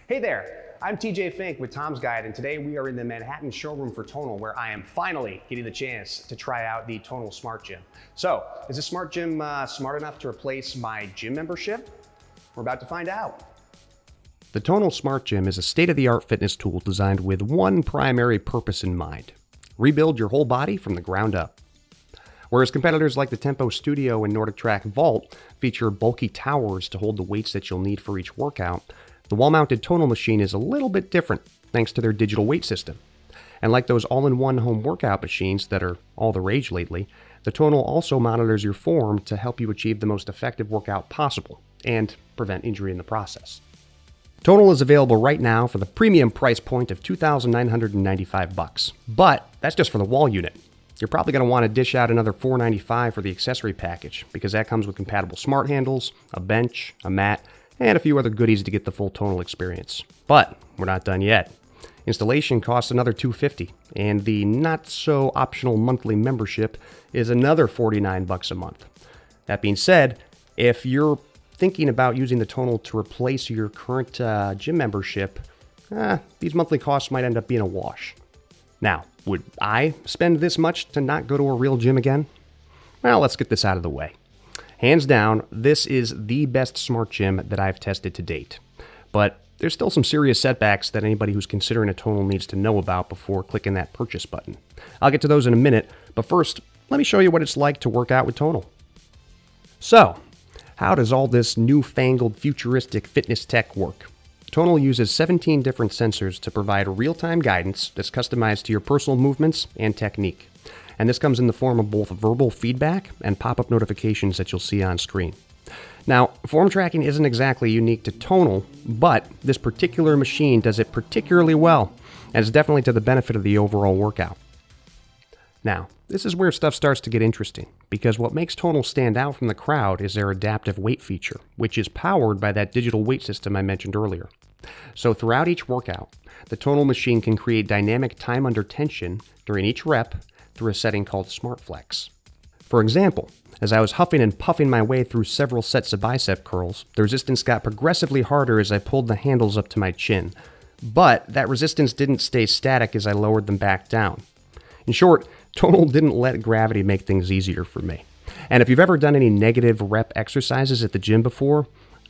Hey there, I'm TJ Fink with Tom's Guide, and today we are in the Manhattan showroom for Tonal, where I am finally getting the chance to try out the Tonal Smart Gym. So, is the Smart Gym smart enough to replace my gym membership? We're about to find out. The Tonal Smart Gym is a state-of-the-art fitness tool designed with one primary purpose in mind: rebuild your whole body from the ground up. Whereas competitors like the Tempo Studio and Nordic Track Vault feature bulky towers to hold the weights that you'll need for each workout, the wall-mounted Tonal machine is a little bit different thanks to their digital weight system. And like those all-in-one home workout machines that are all the rage lately, the Tonal also monitors your form to help you achieve the most effective workout possible and prevent injury in the process. Tonal is available right now for the premium price point of $2,995, but that's just for the wall unit. You're probably going to want to dish out another $495 for the accessory package, because that comes with compatible smart handles, a bench, a mat, and a few other goodies to get the full Tonal experience. But we're not done yet. Installation costs another $250, and the not-so-optional monthly membership is another $49 a month. That being said, if you're thinking about using the Tonal to replace your current gym membership, these monthly costs might end up being a wash. Now, would I spend this much to not go to a real gym again? Well, let's get this out of the way. Hands down, this is the best smart gym that I've tested to date. But there's still some serious setbacks that anybody who's considering a Tonal needs to know about before clicking that purchase button. I'll get to those in a minute, but first, let me show you what it's like to work out with Tonal. So, how does all this newfangled futuristic fitness tech work? Tonal uses 17 different sensors to provide real-time guidance that's customized to your personal movements and technique. And this comes in the form of both verbal feedback and pop-up notifications that you'll see on screen. Now, form tracking isn't exactly unique to Tonal, but this particular machine does it particularly well, and it's definitely to the benefit of the overall workout. Now, this is where stuff starts to get interesting, because what makes Tonal stand out from the crowd is their adaptive weight feature, which is powered by that digital weight system I mentioned earlier. So throughout each workout, the Tonal machine can create dynamic time under tension during each rep through a setting called Smart Flex. For example, as I was huffing and puffing my way through several sets of bicep curls, the resistance got progressively harder as I pulled the handles up to my chin. But that resistance didn't stay static as I lowered them back down. In short, Tonal didn't let gravity make things easier for me. And if you've ever done any negative rep exercises at the gym before,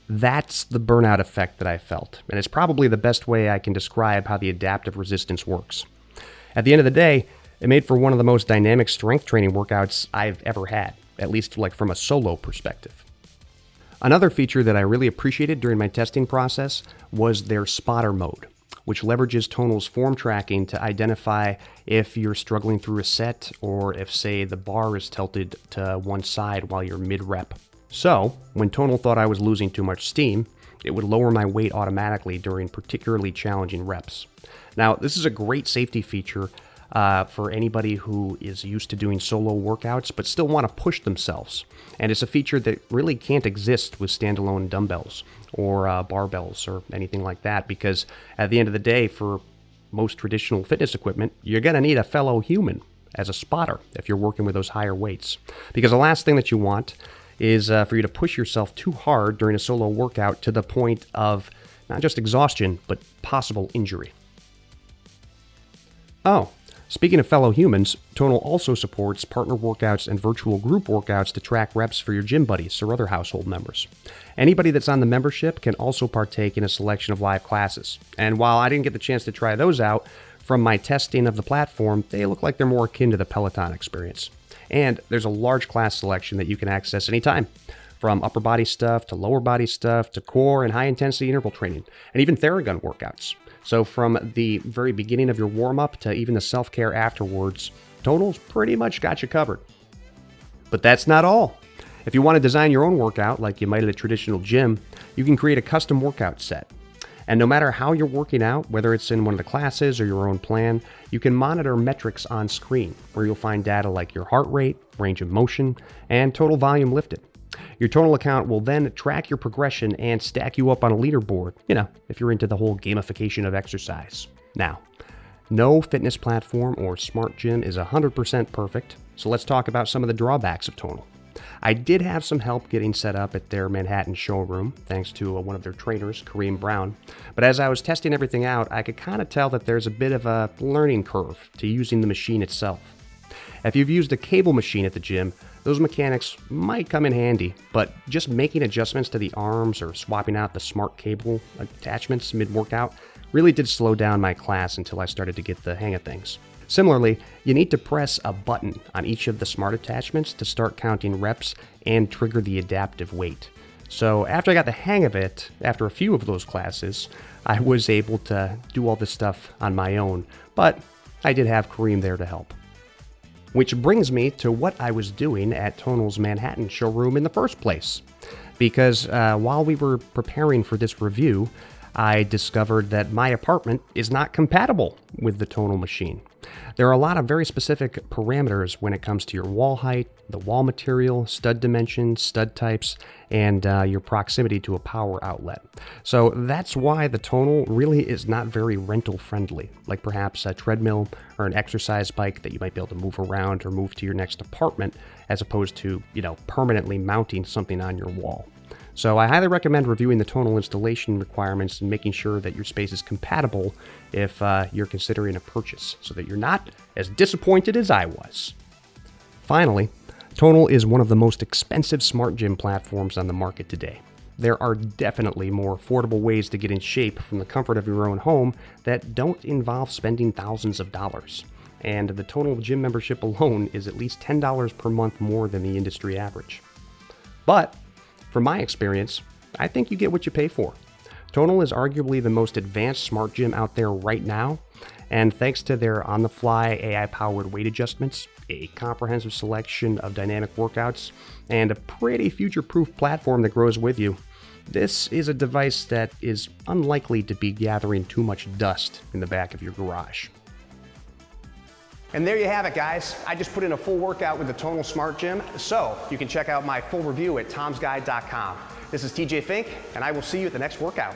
that's the burnout effect that I felt. And it's probably the best way I can describe how the adaptive resistance works. At the end of the day, it made for one of the most dynamic strength training workouts I've ever had, at least like from a solo perspective. Another feature that I really appreciated during my testing process was their spotter mode, which leverages Tonal's form tracking to identify if you're struggling through a set or if, say, the bar is tilted to one side while you're mid-rep. So, when Tonal thought I was losing too much steam, it would lower my weight automatically during particularly challenging reps. Now, this is a great safety feature for anybody who is used to doing solo workouts but still want to push themselves. And it's a feature that really can't exist with standalone dumbbells or barbells or anything like that, because at the end of the day, for most traditional fitness equipment, you're going to need a fellow human as a spotter if you're working with those higher weights. Because the last thing that you want is for you to push yourself too hard during a solo workout to the point of not just exhaustion, but possible injury. Oh, speaking of fellow humans, Tonal also supports partner workouts and virtual group workouts to track reps for your gym buddies or other household members. Anybody that's on the membership can also partake in a selection of live classes. And while I didn't get the chance to try those out, from my testing of the platform, they look like they're more akin to the Peloton experience. And there's a large class selection that you can access anytime, from upper body stuff to lower body stuff to core and high intensity interval training, and even Theragun workouts. So from the very beginning of your warm-up to even the self-care afterwards, Tonal's pretty much got you covered. But that's not all. If you want to design your own workout like you might at a traditional gym, you can create a custom workout set. And no matter how you're working out, whether it's in one of the classes or your own plan, you can monitor metrics on screen, where you'll find data like your heart rate, range of motion, and total volume lifted. Your Tonal account will then track your progression and stack you up on a leaderboard, if you're into the whole gamification of exercise. Now, no fitness platform or smart gym is 100% perfect, so let's talk about some of the drawbacks of Tonal. I did have some help getting set up at their Manhattan showroom, thanks to one of their trainers, Kareem Brown. But as I was testing everything out, I could kind of tell that there's a bit of a learning curve to using the machine itself. If you've used a cable machine at the gym, those mechanics might come in handy, but just making adjustments to the arms or swapping out the smart cable attachments mid-workout really did slow down my class until I started to get the hang of things. Similarly, you need to press a button on each of the smart attachments to start counting reps and trigger the adaptive weight. So after I got the hang of it, after a few of those classes, I was able to do all this stuff on my own, but I did have Kareem there to help. Which brings me to what I was doing at Tonal's Manhattan showroom in the first place. Because while we were preparing for this review, I discovered that my apartment is not compatible with the Tonal machine. There are a lot of very specific parameters when it comes to your wall height, the wall material, stud dimensions, stud types, and your proximity to a power outlet. So that's why the Tonal really is not very rental friendly, like perhaps a treadmill or an exercise bike that you might be able to move around or move to your next apartment, as opposed to, permanently mounting something on your wall. So I highly recommend reviewing the Tonal installation requirements and making sure that your space is compatible if you're considering a purchase, so that you're not as disappointed as I was. Finally, Tonal is one of the most expensive smart gym platforms on the market today. There are definitely more affordable ways to get in shape from the comfort of your own home that don't involve spending thousands of dollars. And the Tonal gym membership alone is at least $10 per month more than the industry average. But from my experience, I think you get what you pay for. Tonal is arguably the most advanced smart gym out there right now, and thanks to their on-the-fly AI-powered weight adjustments, a comprehensive selection of dynamic workouts, and a pretty future-proof platform that grows with you, this is a device that is unlikely to be gathering too much dust in the back of your garage. And there you have it, guys. I just put in a full workout with the Tonal Smart Gym, so you can check out my full review at tomsguide.com. This is TJ Fink, and I will see you at the next workout.